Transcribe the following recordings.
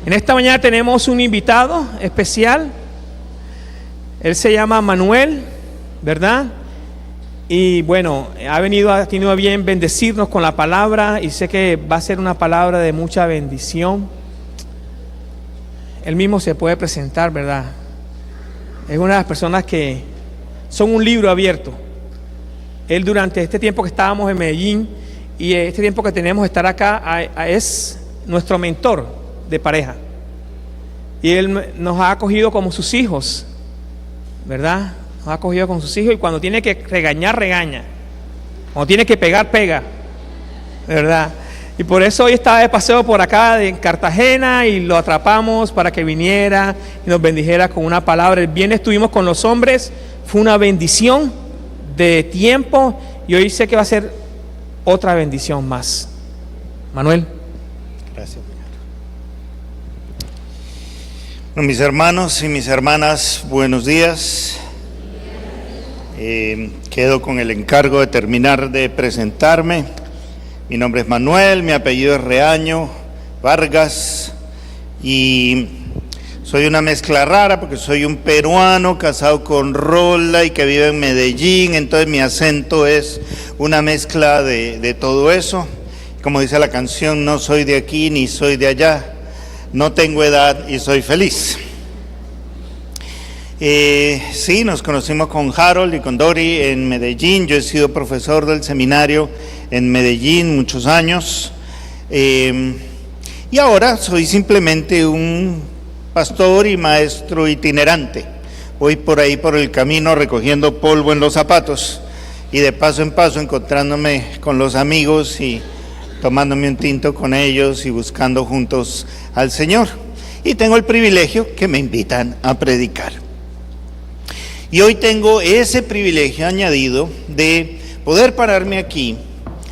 En esta mañana tenemos un invitado especial. Él se llama Manuel, ¿verdad? Y bueno, ha tenido a bien bendecirnos con la palabra y sé que va a ser una palabra de mucha bendición. Él mismo se puede presentar, ¿verdad? Es una de las personas que son un libro abierto. Él, durante este tiempo que estábamos en Medellín y este tiempo que tenemos de estar acá, es nuestro mentor de pareja. Y él nos ha acogido como sus hijos, ¿verdad? Nos ha acogido con sus hijos, y cuando tiene que regañar, regaña. Cuando tiene que pegar, pega, ¿verdad? Y por eso hoy estaba de paseo por acá en Cartagena y lo atrapamos para que viniera y nos bendijera con una palabra. El viernes estuvimos con los hombres, fue una bendición de tiempo, y hoy sé que va a ser otra bendición más. Manuel. Gracias. Bueno, mis hermanos y mis hermanas, buenos días. Quedo con el encargo de terminar de presentarme. Mi nombre es Manuel, mi apellido es Reaño Vargas y soy una mezcla rara porque soy un peruano casado con Rola y que vive en Medellín, entonces mi acento es una mezcla de todo eso. Como dice la canción, no soy de aquí ni soy de allá, no tengo edad y soy feliz. Sí, nos conocimos con Harold y con Dori en Medellín. Yo he sido profesor del seminario en Medellín muchos años, y ahora soy simplemente un pastor y maestro itinerante. Voy por ahí por el camino recogiendo polvo en los zapatos y de paso en paso encontrándome con los amigos y tomándome un tinto con ellos y buscando juntos al Señor. Y tengo el privilegio que me invitan a predicar. Y hoy tengo ese privilegio añadido de poder pararme aquí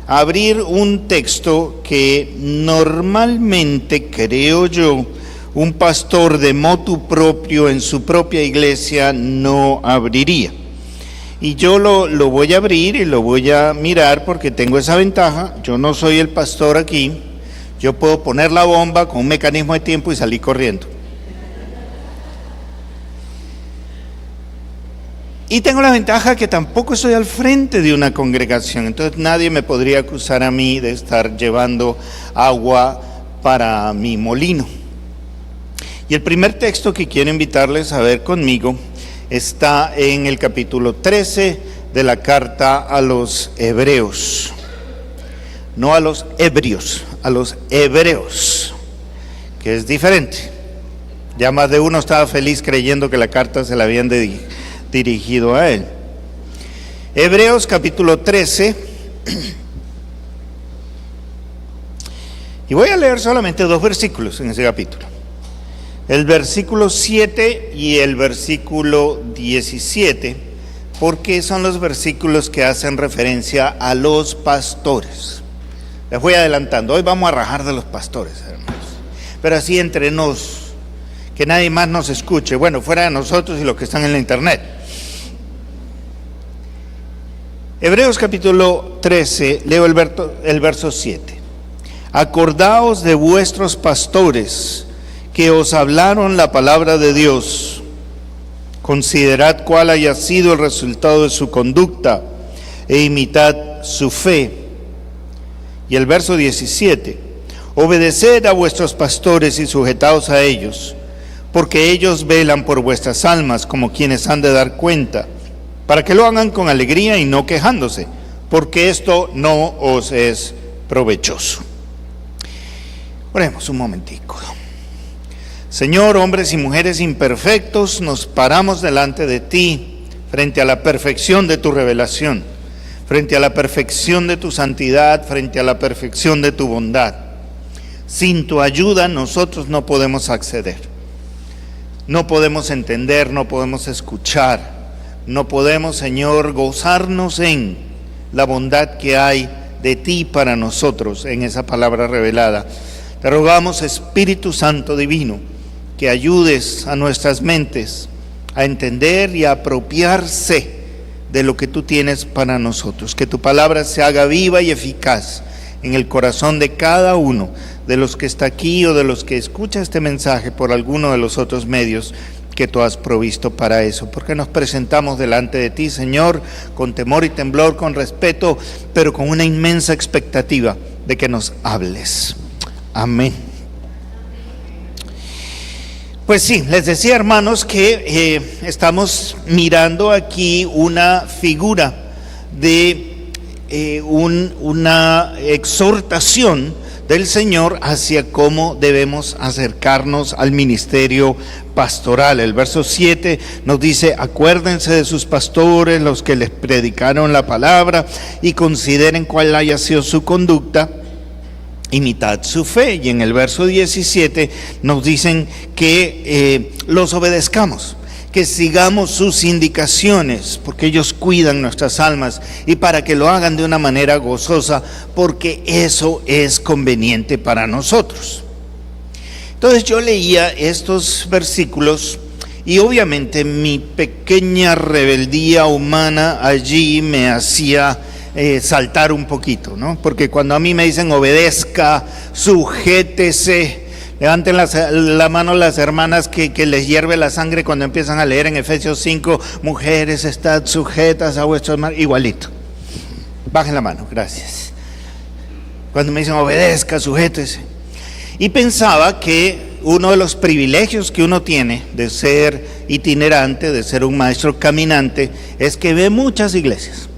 a abrir un texto que normalmente, creo yo, un pastor de motu propio en su propia iglesia no abriría. Y yo lo voy a abrir y lo voy a mirar porque tengo esa ventaja. Yo no soy el pastor aquí. Yo puedo poner la bomba con un mecanismo de tiempo y salir corriendo. Y tengo la ventaja que tampoco estoy al frente de una congregación, entonces nadie me podría acusar a mí de estar llevando agua para mi molino. Y el primer texto que quiero invitarles a ver conmigo está en el capítulo 13 de la carta a los Hebreos. No a los ebrios, a los hebreos, que es diferente. Ya más de uno estaba feliz creyendo que la carta se la habían dirigido a él. Hebreos capítulo 13, y voy a leer solamente 2 versículos en ese capítulo, el versículo 7 y el versículo 17, porque son los versículos que hacen referencia a los pastores. Les voy adelantando, hoy vamos a rajar de los pastores, hermanos, pero así entre nos, que nadie más nos escuche, bueno, fuera de nosotros y los que están en la internet. Hebreos capítulo 13, leo el verso 7. Acordaos de vuestros pastores que os hablaron la palabra de Dios. Considerad cuál haya sido el resultado de su conducta e imitad su fe. Y el verso 17. Obedeced a vuestros pastores y sujetaos a ellos, porque ellos velan por vuestras almas como quienes han de dar cuenta, para que lo hagan con alegría y no quejándose, porque esto no os es provechoso. Oremos un momentico. Señor, hombres y mujeres imperfectos, nos paramos delante de ti, frente a la perfección de tu revelación, frente a la perfección de tu santidad, frente a la perfección de tu bondad. Sin tu ayuda nosotros no podemos acceder, no podemos entender, no podemos escuchar. No podemos, Señor, gozarnos en la bondad que hay de ti para nosotros en esa palabra revelada. Te rogamos, Espíritu Santo Divino, que ayudes a nuestras mentes a entender y a apropiarse de lo que tú tienes para nosotros. Que tu palabra se haga viva y eficaz en el corazón de cada uno de los que está aquí o de los que escucha este mensaje por alguno de los otros medios que tú has provisto para eso, porque nos presentamos delante de ti, Señor, con temor y temblor, con respeto, pero con una inmensa expectativa de que nos hables. Amén. Pues sí, les decía, hermanos, que estamos mirando aquí una figura de una exhortación del Señor hacia cómo debemos acercarnos al ministerio pastoral. El verso 7 nos dice: acuérdense de sus pastores, los que les predicaron la palabra, y consideren cuál haya sido su conducta, imitad su fe. Y en el verso 17 nos dicen que los obedezcamos, que sigamos sus indicaciones, porque ellos cuidan nuestras almas, y para que lo hagan de una manera gozosa, porque eso es conveniente para nosotros. Entonces yo leía estos versículos y obviamente mi pequeña rebeldía humana allí me hacía saltar un poquito, ¿no? Porque cuando a mí me dicen obedezca, sujétese, levanten la mano las hermanas que les hierve la sangre cuando empiezan a leer en Efesios 5, mujeres, estad sujetas a vuestros maridos, igualito. Bajen la mano, gracias. Cuando me dicen obedezca, sujétese. Y pensaba que uno de los privilegios que uno tiene de ser itinerante, de ser un maestro caminante, es que ve muchas iglesias.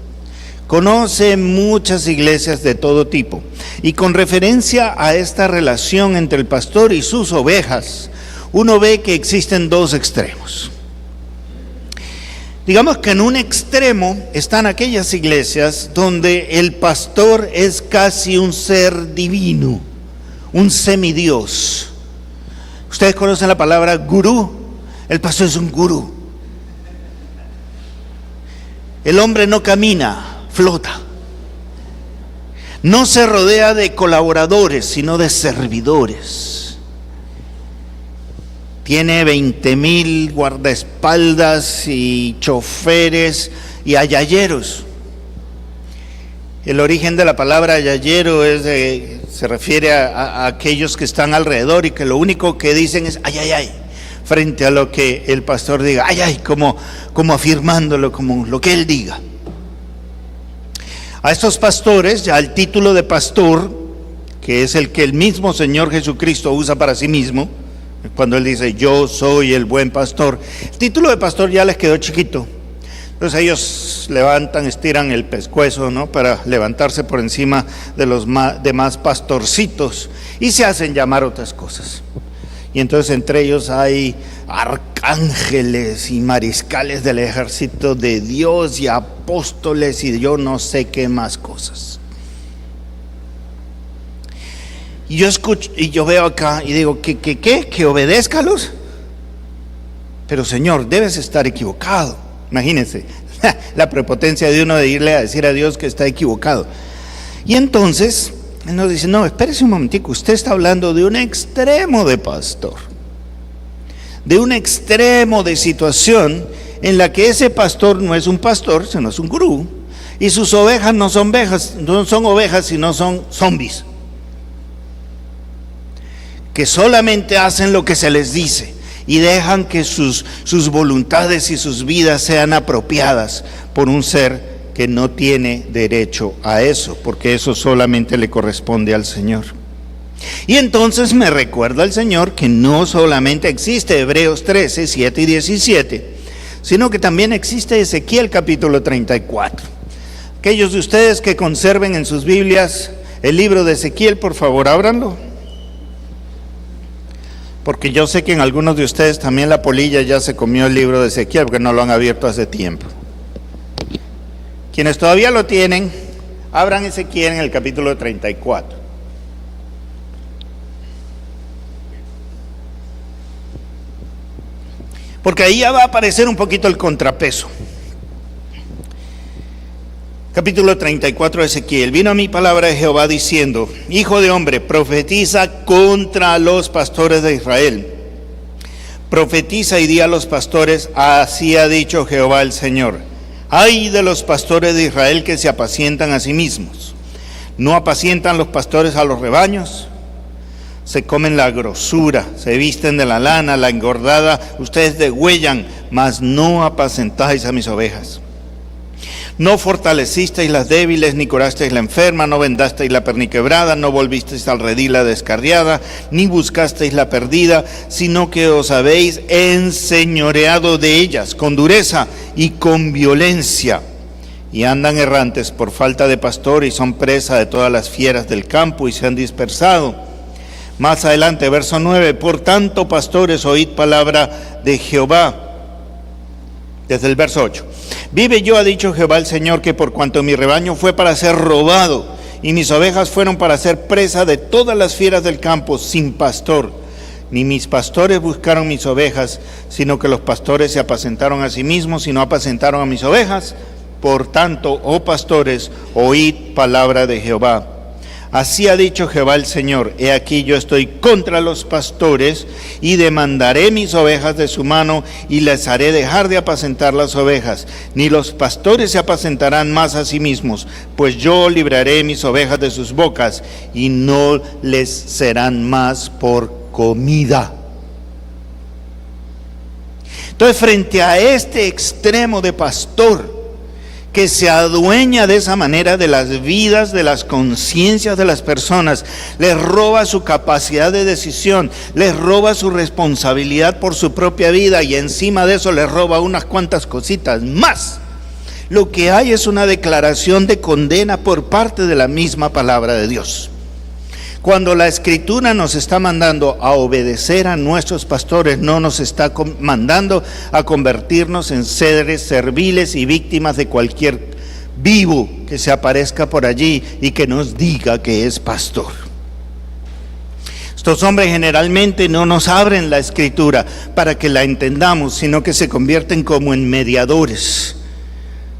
Conoce muchas iglesias de todo tipo, y con referencia a esta relación entre el pastor y sus ovejas, uno ve que existen dos extremos. Digamos que en un extremo están aquellas iglesias donde el pastor es casi un ser divino, un semidios. Ustedes conocen la palabra gurú. El pastor es un gurú. El hombre no camina, flota. No se rodea de colaboradores, sino de servidores. Tiene 20,000 guardaespaldas y choferes y ayayeros. El origen de la palabra ayayero se refiere a aquellos que están alrededor y que lo único que dicen es ay, ay, ay, frente a lo que el pastor diga, ay, ay, como afirmándolo, como lo que él diga. A estos pastores, ya el título de pastor, que es el que el mismo Señor Jesucristo usa para sí mismo, cuando Él dice, yo soy el buen pastor, el título de pastor ya les quedó chiquito. Entonces ellos levantan, estiran el pescuezo, ¿no?, para levantarse por encima de los demás pastorcitos, y se hacen llamar otras cosas. Y entonces entre ellos hay arcángeles y mariscales del ejército de Dios y apóstoles y yo no sé qué más cosas. Y yo escucho y yo veo acá y digo, ¿que obedézcalos? Pero Señor, debes estar equivocado. Imagínense la prepotencia de uno de irle a decir a Dios que está equivocado. Y entonces Él nos dice, no, espérese un momentico, usted está hablando de un extremo de pastor, de un extremo de situación en la que ese pastor no es un pastor, sino es un gurú, y sus ovejas no son ovejas, sino son zombies, que solamente hacen lo que se les dice y dejan que sus voluntades y sus vidas sean apropiadas por un ser que no tiene derecho a eso, porque eso solamente le corresponde al Señor. Y entonces me recuerda el Señor que no solamente existe Hebreos 13, 7 y 17, sino que también existe Ezequiel capítulo 34. Aquellos de ustedes que conserven en sus Biblias el libro de Ezequiel, por favor, ábranlo. Porque yo sé que en algunos de ustedes también la polilla ya se comió el libro de Ezequiel, porque no lo han abierto hace tiempo. Quienes todavía lo tienen, abran Ezequiel en el capítulo 34. Porque ahí ya va a aparecer un poquito el contrapeso. Capítulo 34 de Ezequiel. Vino a mí palabra de Jehová diciendo, hijo de hombre, profetiza contra los pastores de Israel. Profetiza y di a los pastores, así ha dicho Jehová el Señor. Ay de los pastores de Israel que se apacientan a sí mismos. ¿No apacientan los pastores a los rebaños? Se comen la grosura, se visten de la lana, la engordada, ustedes degüellan, mas no apacentáis a mis ovejas. No fortalecisteis las débiles, ni curasteis la enferma, no vendasteis la perniquebrada, no volvisteis al redil la descarriada, ni buscasteis la perdida, sino que os habéis enseñoreado de ellas con dureza y con violencia. Y andan errantes por falta de pastor y son presa de todas las fieras del campo y se han dispersado. Más adelante, verso 9, por tanto, pastores, oíd palabra de Jehová. Desde el verso 8. Vive yo, ha dicho Jehová el Señor, que por cuanto mi rebaño fue para ser robado y mis ovejas fueron para ser presa de todas las fieras del campo sin pastor, ni mis pastores buscaron mis ovejas, sino que los pastores se apacentaron a sí mismos y no apacentaron a mis ovejas. Por tanto, oh pastores, oíd palabra de Jehová. Así ha dicho Jehová el Señor, he aquí yo estoy contra los pastores y demandaré mis ovejas de su mano y les haré dejar de apacentar las ovejas. Ni los pastores se apacentarán más a sí mismos, pues yo libraré mis ovejas de sus bocas y no les serán más por comida. Entonces, frente a este extremo de pastor que se adueña de esa manera de las vidas, de las conciencias de las personas, les roba su capacidad de decisión, les roba su responsabilidad por su propia vida y encima de eso les roba unas cuantas cositas más. Lo que hay es una declaración de condena por parte de la misma palabra de Dios. Cuando la Escritura nos está mandando a obedecer a nuestros pastores, no nos está mandando a convertirnos en seres serviles y víctimas de cualquier vivo que se aparezca por allí y que nos diga que es pastor. Estos hombres generalmente no nos abren la Escritura para que la entendamos, sino que se convierten como en mediadores.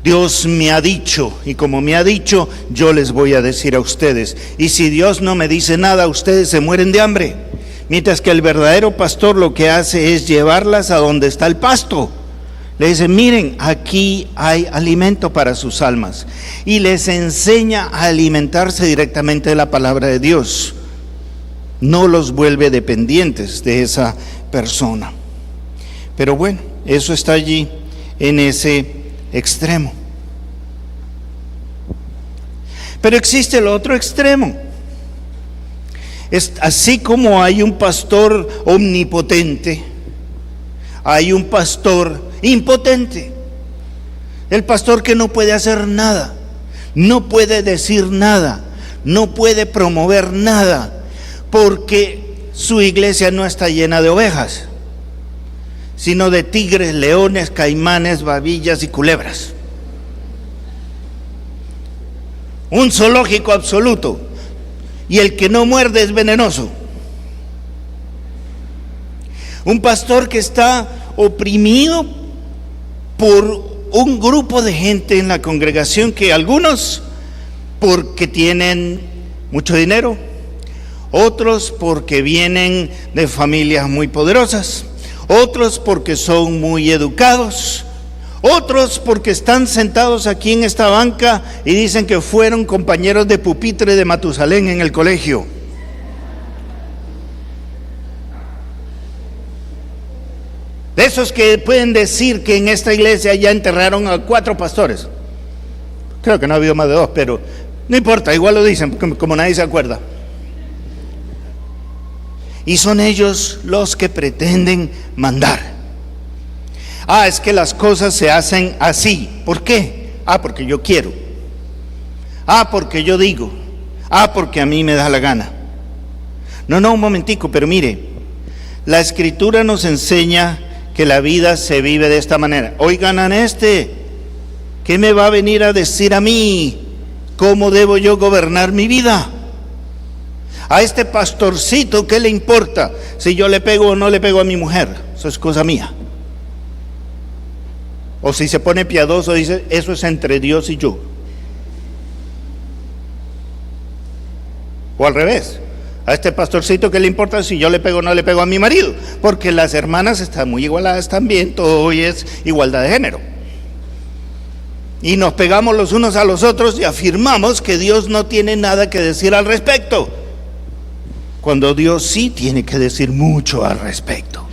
Dios me ha dicho, y como me ha dicho, yo les voy a decir a ustedes. Y si Dios no me dice nada, ustedes se mueren de hambre. Mientras que el verdadero pastor lo que hace es llevarlas a donde está el pasto. Le dice, miren, aquí hay alimento para sus almas. Y les enseña a alimentarse directamente de la palabra de Dios. No los vuelve dependientes de esa persona. Pero bueno, eso está allí en ese extremo. Pero existe el otro extremo. Es así como hay un pastor omnipotente, hay un pastor impotente. El pastor que no puede hacer nada, no puede decir nada, no puede promover nada, porque su iglesia no está llena de ovejas, sino de tigres, leones, caimanes, babillas y culebras. Un zoológico absoluto. Y el que no muerde es venenoso. Un pastor que está oprimido por un grupo de gente en la congregación, que algunos porque tienen mucho dinero, otros porque vienen de familias muy poderosas, otros porque son muy educados, otros porque están sentados aquí en esta banca y dicen que fueron compañeros de pupitre de Matusalén en el colegio. De esos que pueden decir que en esta iglesia ya enterraron a 4 pastores. Creo que no ha habido más de 2, pero no importa, igual lo dicen, como nadie se acuerda. Y son ellos los que pretenden mandar. Es que las cosas se hacen así. ¿Por qué? Porque yo quiero. Porque yo digo. Porque a mí me da la gana. No, un momentico, pero mire, la Escritura nos enseña que la vida se vive de esta manera. Oigan a ¿qué me va a venir a decir a mí? ¿Cómo debo yo gobernar mi vida? A este pastorcito, ¿qué le importa si yo le pego o no le pego a mi mujer? Eso es cosa mía. O si se pone piadoso, dice, eso es entre Dios y yo. O al revés, a este pastorcito, ¿qué le importa si yo le pego o no le pego a mi marido? Porque las hermanas están muy igualadas también, todo hoy es igualdad de género. y nos pegamos los unos a los otros y afirmamos que Dios no tiene nada que decir al respecto, cuando Dios sí tiene que decir mucho al respecto.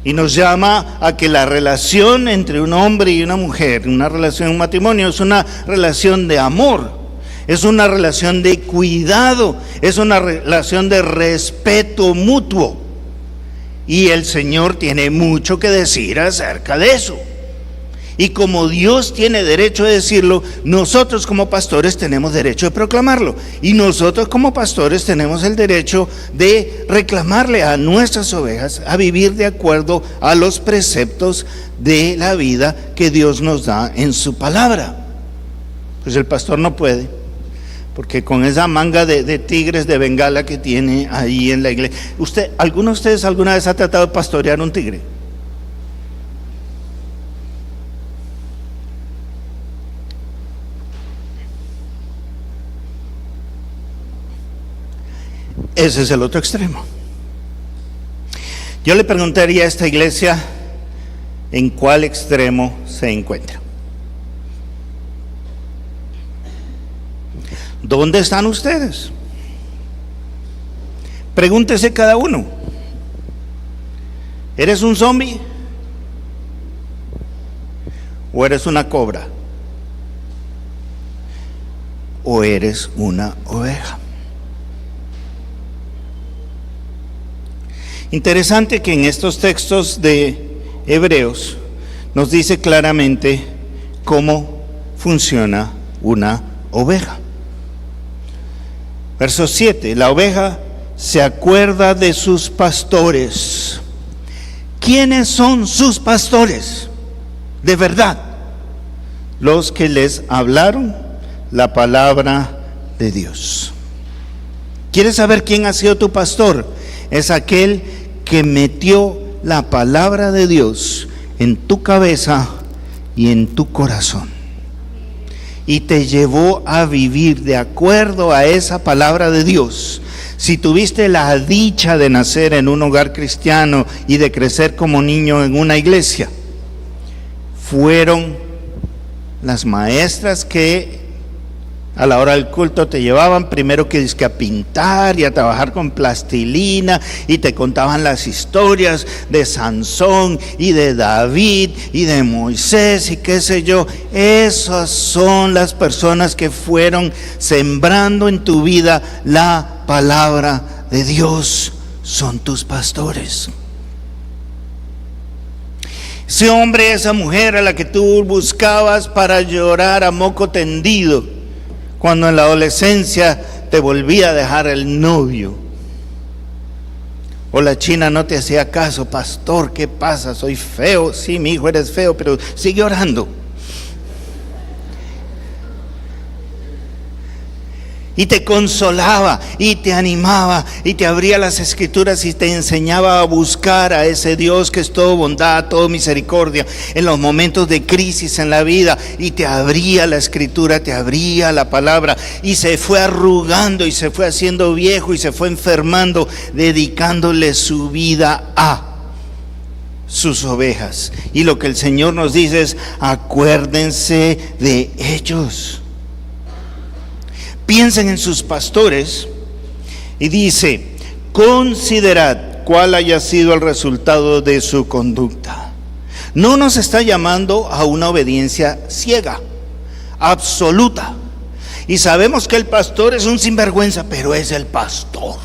Y nos llama a que la relación entre un hombre y una mujer, una relación, un matrimonio, es una relación de amor, es una relación de cuidado, es una relación de respeto mutuo. Y el Señor tiene mucho que decir acerca de eso. Y como Dios tiene derecho de decirlo, nosotros como pastores tenemos derecho de proclamarlo. Y nosotros como pastores tenemos el derecho de reclamarle a nuestras ovejas a vivir de acuerdo a los preceptos de la vida que Dios nos da en su palabra. Pues el pastor no puede, porque con esa manga de tigres de Bengala que tiene ahí en la iglesia. ¿Alguno de ustedes alguna vez ha tratado de pastorear un tigre? Ese es el otro extremo. Yo le preguntaría a esta iglesia en cuál extremo se encuentra. ¿Dónde están ustedes? Pregúntese cada uno. ¿Eres un zombie? ¿O eres una cobra? ¿O eres una oveja? Interesante que en estos textos de Hebreos nos dice claramente cómo funciona una oveja. Verso 7, la oveja se acuerda de sus pastores. ¿Quiénes son sus pastores? De verdad, los que les hablaron la palabra de Dios. ¿Quieres saber quién ha sido tu pastor? Es aquel que metió la palabra de Dios en tu cabeza y en tu corazón, y te llevó a vivir de acuerdo a esa palabra de Dios. Si tuviste la dicha de nacer en un hogar cristiano y de crecer como niño en una iglesia, fueron las maestras que a la hora del culto te llevaban primero que a pintar y a trabajar con plastilina, y te contaban las historias de Sansón y de David y de Moisés y qué sé yo. Esas son las personas que fueron sembrando en tu vida la palabra de Dios. Son tus pastores. Ese hombre, esa mujer a la que tú buscabas para llorar a moco tendido cuando en la adolescencia te volvía a dejar el novio, o la china no te hacía caso. Pastor, ¿qué pasa? Soy feo. Sí, mi hijo, eres feo, pero sigue orando. Y te consolaba y te animaba y te abría las escrituras y te enseñaba a buscar a ese Dios que es todo bondad, todo misericordia en los momentos de crisis en la vida, y te abría la escritura, te abría la palabra, y se fue arrugando y se fue haciendo viejo y se fue enfermando, dedicándole su vida a sus ovejas. Y lo que el Señor nos dice es: acuérdense de ellos. Piensen en sus pastores, y dice: considerad cuál haya sido el resultado de su conducta. No nos está llamando a una obediencia ciega, absoluta. Y sabemos que el pastor es un sinvergüenza, pero es el pastor,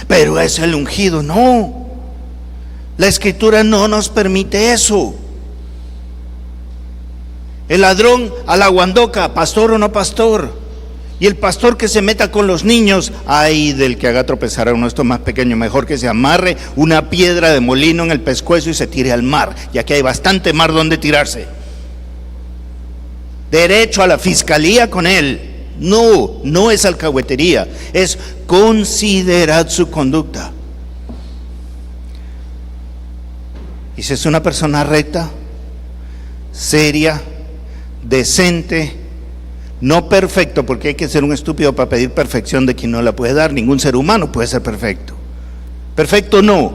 pero es el ungido. No, la escritura no nos permite eso. El ladrón a la guandoca, pastor o no pastor. Y el pastor que se meta con los niños, ay del que haga tropezar a uno de estos más pequeños. Mejor que se amarre una piedra de molino en el pescuezo y se tire al mar, ya que hay bastante mar donde tirarse. Derecho a la fiscalía con él. No es alcahuetería, es considerad su conducta. Y si es una persona recta, seria, decente, no perfecto, porque hay que ser un estúpido para pedir perfección de quien no la puede dar. Ningún ser humano puede ser perfecto. Perfecto no,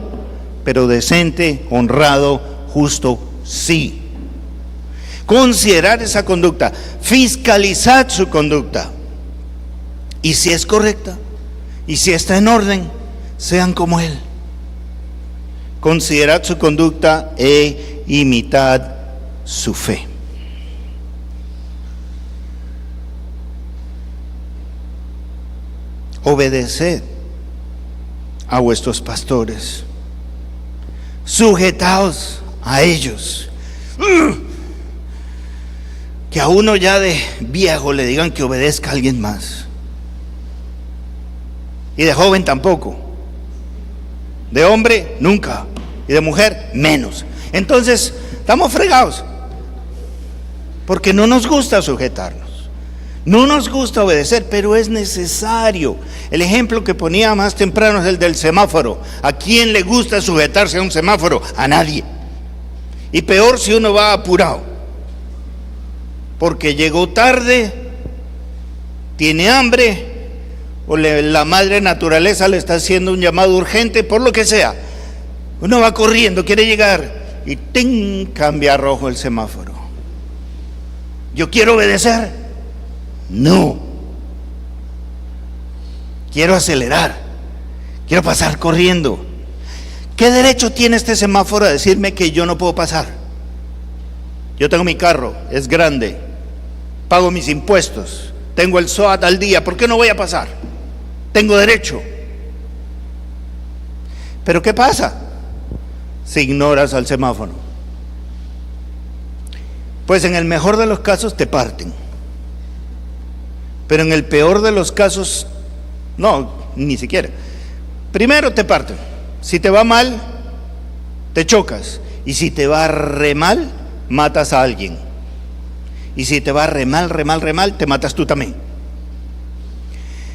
pero decente, honrado, justo sí. considerar esa conducta, fiscalizar su conducta. Y si es correcta, y si está en orden, sean como Él. Considerad su conducta e imitad su fe. Obedeced a vuestros pastores, sujetaos a ellos. Que a uno ya de viejo le digan que obedezca a alguien más, y de joven tampoco, de hombre nunca, y de mujer menos. Entonces estamos fregados, porque no nos gusta sujetarnos, no nos gusta obedecer, pero es necesario. El ejemplo que ponía más temprano es el del semáforo. ¿A quién le gusta sujetarse a un semáforo? A nadie. Y peor si uno va apurado, porque llegó tarde, tiene hambre, o la madre naturaleza le está haciendo un llamado urgente, por lo que sea. Uno va corriendo, quiere llegar, y ¡ting!, cambia a rojo el semáforo. ¿Yo quiero obedecer? No. Quiero acelerar, quiero pasar corriendo. ¿Qué derecho tiene este semáforo a decirme que yo no puedo pasar? Yo tengo mi carro, es grande, pago mis impuestos, tengo el SOAT al día, ¿por qué no voy a pasar? Tengo derecho. Pero ¿qué pasa si ignoras al semáforo? Pues en el mejor de los casos te parten, pero en el peor de los casos, no, ni siquiera. Primero te parten. Si te va mal, te chocas. Y si te va re mal, matas a alguien. Y si te va re mal, te matas tú también.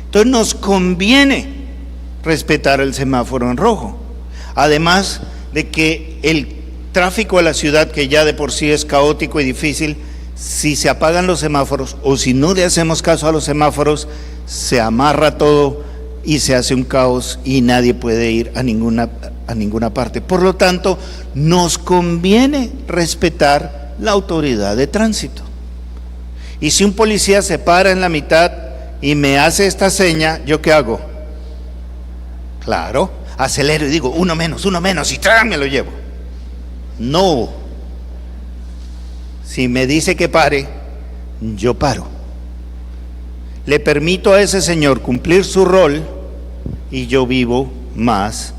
Entonces nos conviene respetar el semáforo en rojo. Además de que el tráfico de la ciudad, que ya de por sí es caótico y difícil, si se apagan los semáforos o si no le hacemos caso a los semáforos, se amarra todo y se hace un caos y nadie puede ir a ninguna parte. Por lo tanto, nos conviene respetar la autoridad de tránsito. Y si un policía se para en la mitad y me hace esta seña, ¿yo qué hago? Claro, acelero y digo, uno menos, y me lo llevo. No. Si me dice que pare, yo paro. Le permito a ese señor cumplir su rol y yo vivo más,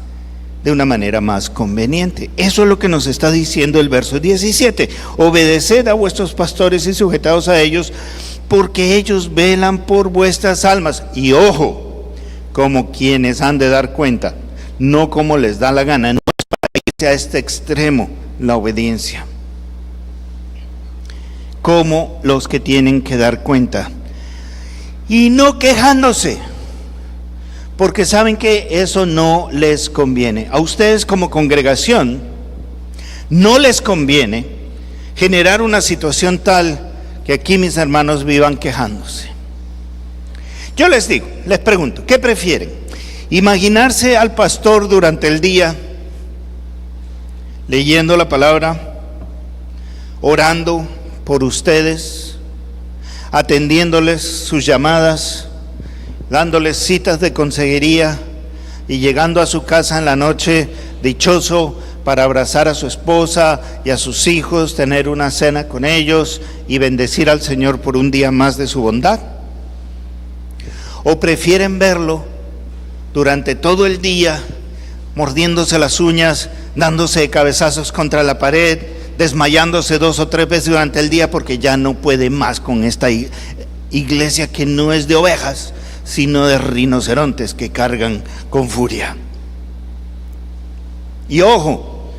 de una manera más conveniente. Eso es lo que nos está diciendo el verso 17. Obedeced a vuestros pastores y sujetaos a ellos, porque ellos velan por vuestras almas. Y ojo, como quienes han de dar cuenta, no como les da la gana. No es para irse a este extremo la obediencia, como los que tienen que dar cuenta. Y no quejándose, porque saben que eso no les conviene. A ustedes como congregación no les conviene generar una situación tal que aquí mis hermanos vivan quejándose. Yo les digo, les pregunto, ¿qué prefieren? ¿Imaginarse al pastor durante el día leyendo la palabra, orando por ustedes, atendiéndoles sus llamadas, dándoles citas de consejería y llegando a su casa en la noche dichoso para abrazar a su esposa y a sus hijos, tener una cena con ellos y bendecir al Señor por un día más de su bondad? ¿O prefieren verlo durante todo el día mordiéndose las uñas, dándose cabezazos contra la pared, desmayándose 2 o 3 veces durante el día porque ya no puede más con esta iglesia que no es de ovejas, sino de rinocerontes que cargan con furia? Y ojo,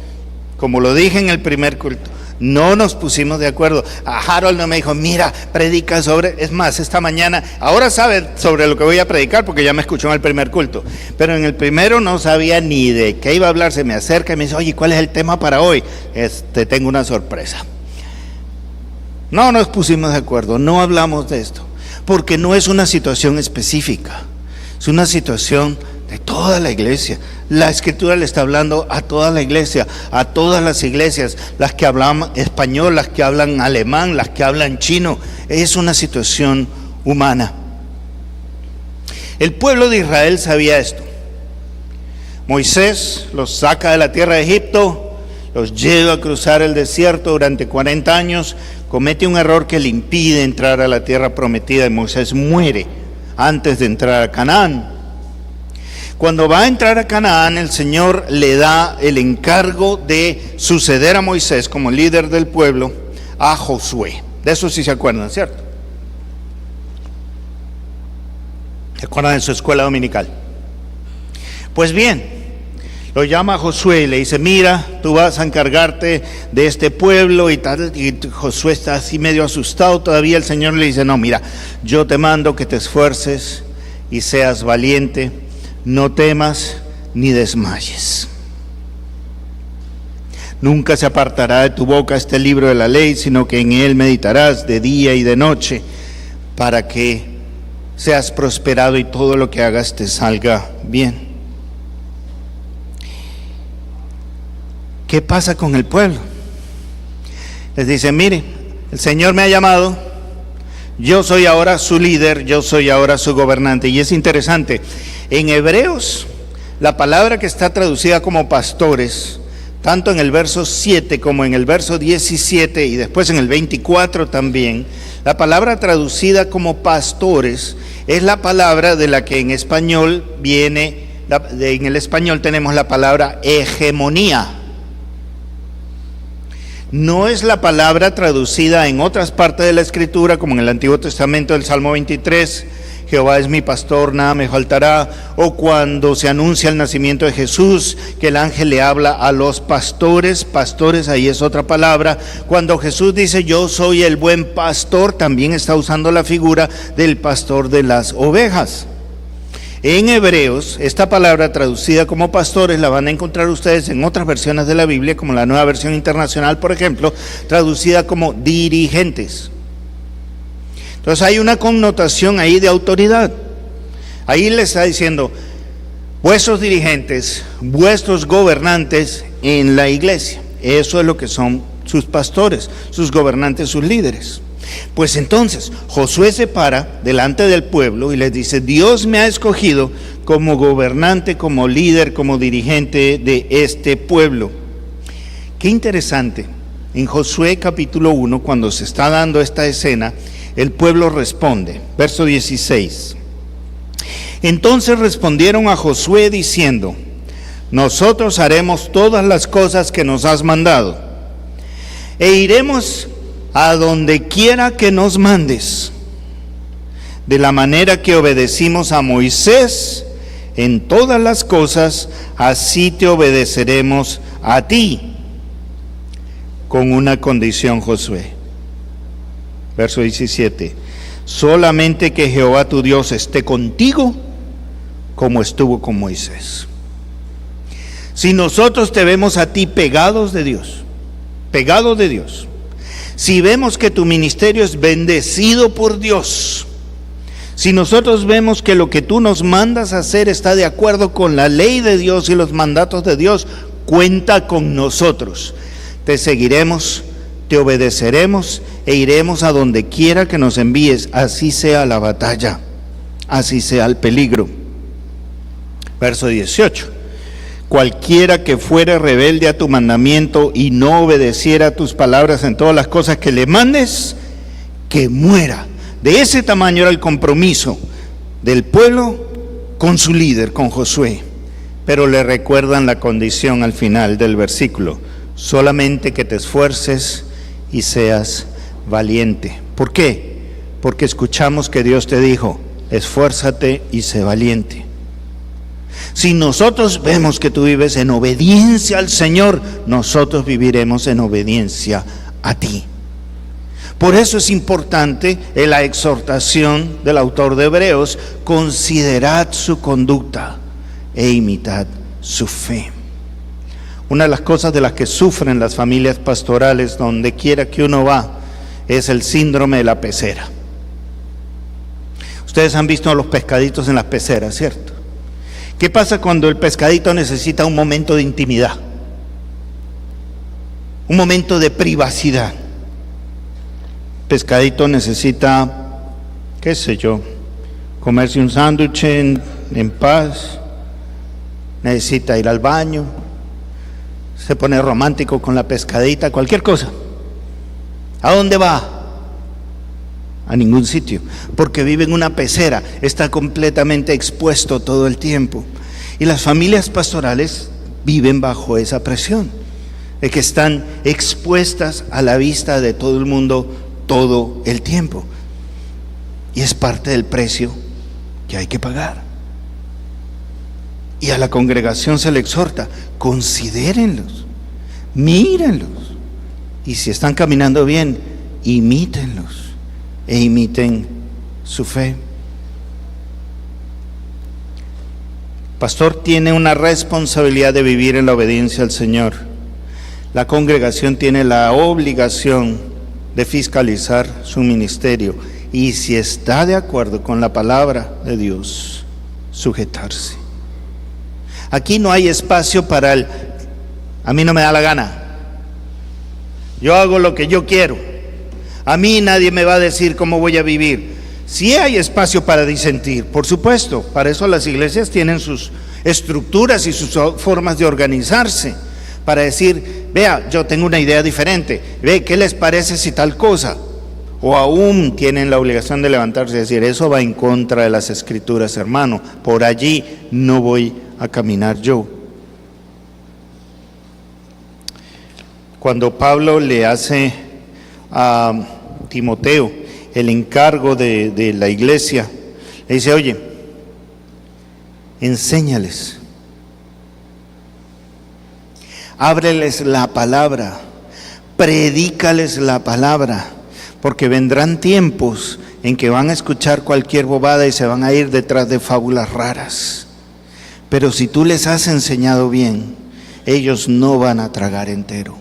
como lo dije en el primer culto, no nos pusimos de acuerdo. A Harold no me dijo, mira, predica sobre, es más, esta mañana, ahora sabe sobre lo que voy a predicar porque ya me escuchó en el primer culto, pero en el primero no sabía ni de qué iba a hablar. Se me acerca y me dice, oye, ¿cuál es el tema para hoy? Tengo una sorpresa. No nos pusimos de acuerdo, no hablamos de esto, porque no es una situación específica, es una situación de toda la iglesia. La Escritura le está hablando a toda la iglesia, a todas las iglesias, las que hablan español, las que hablan alemán, las que hablan chino. Es una situación humana. El pueblo de Israel sabía esto. Moisés los saca de la tierra de Egipto, los lleva a cruzar el desierto durante 40 años, comete un error que le impide entrar a la tierra prometida y Moisés muere antes de entrar a Canaán. Cuando va a entrar a Canaán, el Señor le da el encargo de suceder a Moisés como líder del pueblo a Josué. De eso sí se acuerdan, ¿cierto? ¿Se acuerdan de su escuela dominical? Pues bien, lo llama a Josué y le dice, mira, tú vas a encargarte de este pueblo y tal. Y Josué está así medio asustado todavía. El Señor le dice, no, mira, yo te mando que te esfuerces y seas valiente. No temas ni desmayes. Nunca se apartará de tu boca este libro de la ley, sino que en él meditarás de día y de noche, para que seas prosperado y todo lo que hagas te salga bien. ¿Qué pasa con el pueblo? Les dice, mire, el Señor me ha llamado, yo soy ahora su líder, yo soy ahora su gobernante. Y es interesante, en Hebreos, la palabra que está traducida como pastores, tanto en el verso 7 como en el verso 17 y después en el 24 también, la palabra traducida como pastores es la palabra de la que en español viene, en el español tenemos la palabra hegemonía. No es la palabra traducida en otras partes de la Escritura, como en el Antiguo Testamento del Salmo 23, Jehová es mi pastor, nada me faltará, o cuando se anuncia el nacimiento de Jesús, que el ángel le habla a los pastores, ahí es otra palabra. Cuando Jesús dice yo soy el buen pastor, también está usando la figura del pastor de las ovejas. En Hebreos, esta palabra traducida como pastores la van a encontrar ustedes en otras versiones de la Biblia, como la Nueva Versión Internacional, por ejemplo, traducida como dirigentes. Entonces hay una connotación ahí de autoridad. Ahí le está diciendo, vuestros dirigentes, vuestros gobernantes en la iglesia. Eso es lo que son sus pastores, sus gobernantes, sus líderes. Pues entonces Josué se para delante del pueblo y les dice, Dios me ha escogido como gobernante, como líder, como dirigente de este pueblo. Qué interesante, en Josué capítulo 1, cuando se está dando esta escena, el pueblo responde, verso 16. Entonces respondieron a Josué diciendo, nosotros haremos todas las cosas que nos has mandado, e iremos a donde quiera que nos mandes, de la manera que obedecimos a Moisés en todas las cosas, así te obedeceremos a ti, con una condición, Josué. Verso 17, solamente que Jehová tu Dios esté contigo, como estuvo con Moisés. Si nosotros te vemos a ti pegados de Dios, si vemos que tu ministerio es bendecido por Dios, si nosotros vemos que lo que tú nos mandas a hacer está de acuerdo con la ley de Dios y los mandatos de Dios, cuenta con nosotros. Te seguiremos, te obedeceremos e iremos a donde quiera que nos envíes, así sea la batalla, así sea el peligro. Verso 18. Cualquiera que fuere rebelde a tu mandamiento y no obedeciera a tus palabras en todas las cosas que le mandes, que muera. De ese tamaño era el compromiso del pueblo con su líder, con Josué. Pero le recuerdan la condición al final del versículo: solamente que te esfuerces y seas valiente. ¿Por qué? Porque escuchamos que Dios te dijo: esfuérzate y sé valiente. Si nosotros vemos que tú vives en obediencia al Señor, nosotros viviremos en obediencia a ti. Por eso es importante en la exhortación del autor de Hebreos: considerad su conducta e imitad su fe. Una de las cosas de las que sufren las familias pastorales donde quiera que uno va es el síndrome de la pecera. Ustedes han visto a los pescaditos en las peceras, ¿cierto? ¿Qué pasa cuando el pescadito necesita un momento de intimidad? Un momento de privacidad. Pescadito necesita, qué sé yo, comerse un sándwich en paz, necesita ir al baño, se pone romántico con la pescadita, cualquier cosa. ¿A dónde va? A ningún sitio, porque vive en una pecera, está completamente expuesto todo el tiempo. Y las familias pastorales viven bajo esa presión, de que están expuestas a la vista de todo el mundo todo el tiempo. Y es parte del precio que hay que pagar. Y a la congregación se le exhorta, considérenlos, mírenlos, y si están caminando bien, imítenlos e imiten su fe. Pastor tiene una responsabilidad de vivir en la obediencia al Señor. La congregación tiene la obligación de fiscalizar su ministerio y, si está de acuerdo con la palabra de Dios, sujetarse. Aquí no hay espacio para el a mí no me da la gana, yo hago lo que yo quiero, a mí nadie me va a decir cómo voy a vivir. Sí hay espacio para disentir, por supuesto, para eso las iglesias tienen sus estructuras y sus formas de organizarse, para decir, vea, yo tengo una idea diferente, ve, ¿qué les parece si tal cosa? O aún tienen la obligación de levantarse y decir, eso va en contra de las escrituras, hermano, por allí no voy a caminar yo. Cuando Pablo le hace a Timoteo el encargo de la iglesia, le dice, oye, enséñales, ábreles la palabra, predícales la palabra, porque vendrán tiempos en que van a escuchar cualquier bobada y se van a ir detrás de fábulas raras. Pero si tú les has enseñado bien, ellos no van a tragar entero.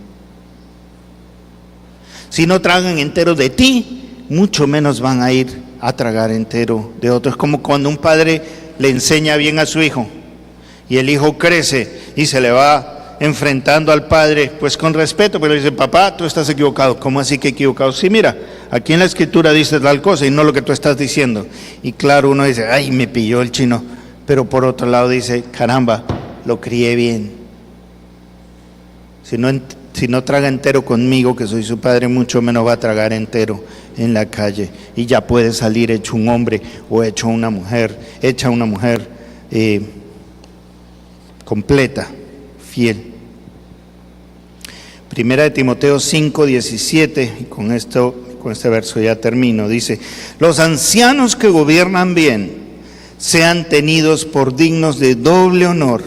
Si no tragan entero de ti, mucho menos van a ir a tragar entero de otros. Es como cuando un padre le enseña bien a su hijo y el hijo crece y se le va enfrentando al padre, pues con respeto, pero le dice, papá, tú estás equivocado. ¿Cómo así que equivocado? Sí, mira, aquí en la escritura dice tal cosa y no lo que tú estás diciendo. Y claro, uno dice, ay, me pilló el chino, pero por otro lado dice, caramba, lo crié bien. Si no traga entero conmigo, que soy su padre, mucho menos va a tragar entero en la calle. Y ya puede salir hecho un hombre o hecha una mujer completa, fiel. Primera de Timoteo 5:17, y con este verso ya termino, dice, los ancianos que gobiernan bien sean tenidos por dignos de doble honor,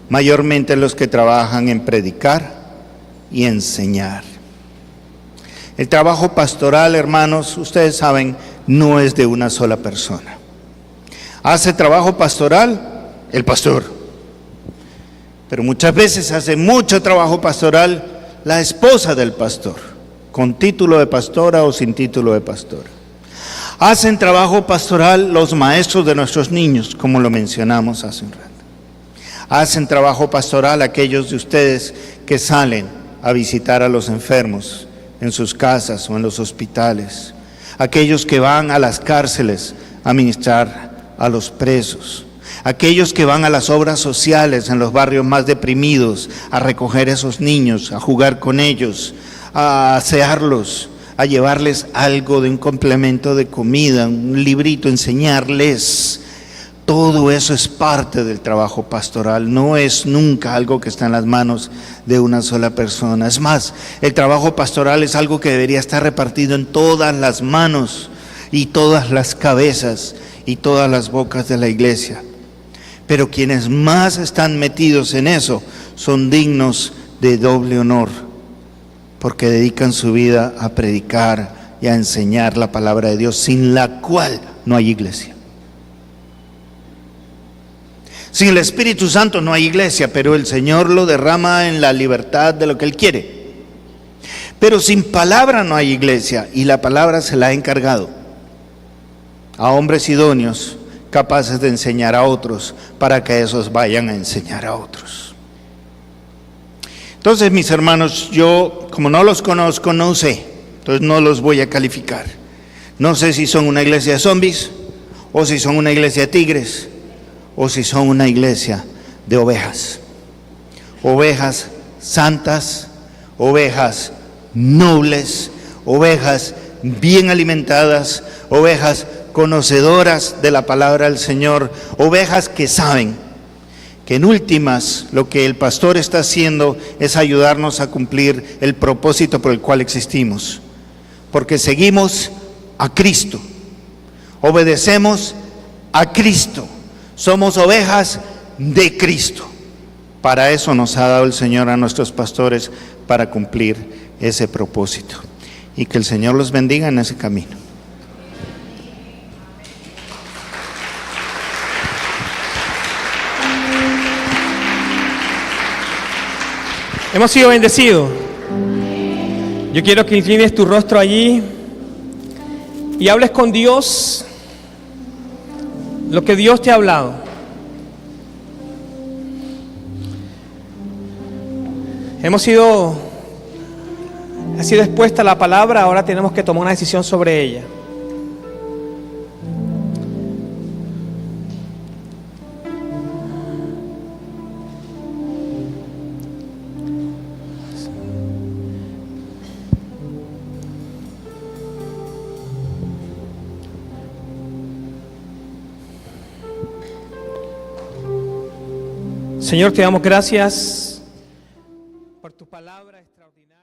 mayormente los que trabajan en predicar y enseñar. El trabajo pastoral, hermanos, ustedes saben, no es de una sola persona. Hace trabajo pastoral el pastor, pero muchas veces hace mucho trabajo pastoral la esposa del pastor, con título de pastora o sin título de pastora. Hacen trabajo pastoral los maestros de nuestros niños, como lo mencionamos hace un rato. Hacen trabajo pastoral aquellos de ustedes que salen a visitar a los enfermos en sus casas o en los hospitales, aquellos que van a las cárceles a ministrar a los presos, aquellos que van a las obras sociales en los barrios más deprimidos a recoger a esos niños, a jugar con ellos, a asearlos, a llevarles algo de un complemento de comida, un librito, enseñarles. Todo eso es parte del trabajo pastoral, no es nunca algo que está en las manos de una sola persona. Es más, el trabajo pastoral es algo que debería estar repartido en todas las manos y todas las cabezas y todas las bocas de la iglesia. Pero quienes más están metidos en eso son dignos de doble honor, porque dedican su vida a predicar y a enseñar la palabra de Dios, sin la cual no hay iglesia. Sin el Espíritu Santo no hay iglesia, pero el Señor lo derrama en la libertad de lo que Él quiere. Pero sin palabra no hay iglesia, y la palabra se la ha encargado a hombres idóneos capaces de enseñar a otros para que esos vayan a enseñar a otros. Entonces, mis hermanos, yo como no los conozco, no sé, entonces no los voy a calificar. No sé si son una iglesia de zombies, o si son una iglesia de tigres, o si son una iglesia de ovejas. Ovejas santas, ovejas nobles, ovejas bien alimentadas, ovejas conocedoras de la palabra del Señor, ovejas que saben que en últimas lo que el pastor está haciendo es ayudarnos a cumplir el propósito por el cual existimos, porque seguimos a Cristo, obedecemos a Cristo, somos ovejas de Cristo. Para eso nos ha dado el Señor a nuestros pastores, para cumplir ese propósito, y que el Señor los bendiga en ese camino. Hemos sido bendecidos. Yo quiero que inclines tu rostro allí y hables con Dios lo que Dios te ha hablado. Ha sido expuesta la palabra, ahora tenemos que tomar una decisión sobre ella. Señor, te damos gracias por tu palabra extraordinaria.